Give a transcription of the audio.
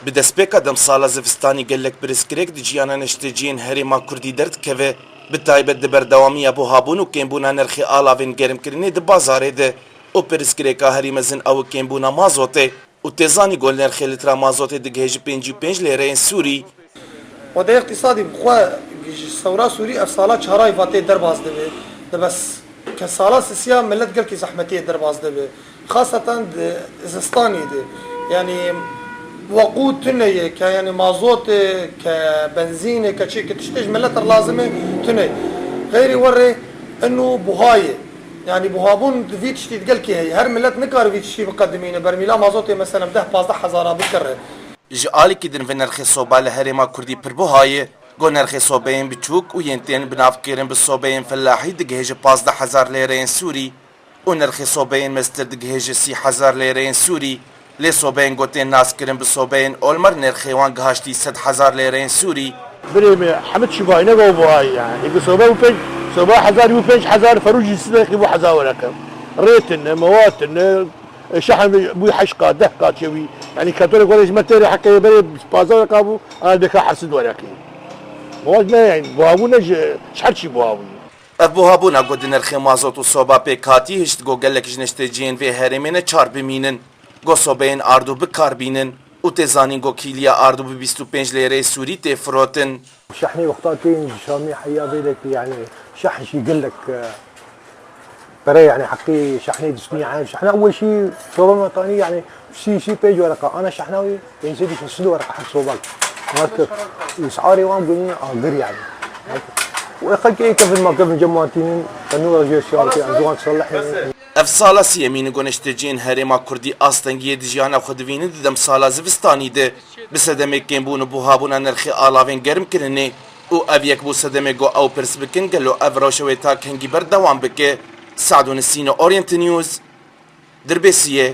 Bi destpêka demsala zivistانî gelek pirsgirêk di ciyana neşteciyên Herêma Kurdî derdikeve, bi taybet di berdewamiya buhabûn û kêmbûna nirxê alavên germkirinê di bazarê de û pirsgirêka herî mezin ew kêmbûna mazotê û têzanî got nirxê lîtra mazotê digihe ji 55 lêreyên Sûrî. وده اقتصادي بخوا ثورة سوري افصالات شهراي فاتي درباز دبي ده بس كسالة سياسية ملت قال كي زحمتي درباز دبي خاصة ازستاني دي يعني وقود تنية ك يعني مازوت كبنزين كشيء كتشتج ملت لازمة تنية غيري وري انه بهاي يعني بهابون في تشتي تقال كي هي هر ملت نكار في تشتي بقدمينه برميلا مازوتي مثلا بده 15000 بكره Ji alîkî din vê nirxê soba li Herêma Kurdî pir buhaye, got nirxê sobeyên biçûk û yên tên binavkirin bi sobeyên fellahî digihe ji 15000 lêreyên Sûrî û nirxê sobeyên meztir digihe ji 30000 lêreyên Sûrî. Lê sobeyên gotên naskirin bi sobeyên olmar nirxê wan gihaştî 100000 lêreyên Sûrî. بري حمد شباي نقو بهاي يعني يقول صوبه وبنج صوبه 1000 فروجي سلاكي بو حزا ولكم ريتن مواتن شحن بو حشقه دهقه شوي يعني كاتوري كوليج متري حكى بري بازار قابو انا بك حسد ولكن مواد ما يعني بوابو نج شحال شي بوابو Ev buhabûna got di nirxê mazot û soba pêk hatî hişt got gelek ji neşteciyên vê herêmê ne çar bimînin. Got sobeyên ardû bikarbînin û tê zanîn got kîliya ardû bi 25 lêreyê Sûrî tê firotin. شحني وقتين شامي حيابي لك يعني شحن شي يقول لك بري يعني حقي شحني دسمية عام شحن اول شيء صوبه مطاني يعني شي بيج ورقه انا شحناوي ينسدي في السد ورقه حق صوبك هكا اسعاري وان بني اقدر يعني واخك كيف ما كيف جماعتين تنور جيشاتي ازوان تصلح Ev sala siyemînê got neşteciyên Herêma Kurdî astengiyê di jiyana xwe divînin di demsala zivistanî de bi sedemê kêmbûn û buhabûna nirxê alavên germkirinê û ev yek bû sedemê got ew pirs bikin gelo ev rewşa wê ta kengî berdewam bike. Sa'd û Nisîn Orient News, Dirbêsiyê.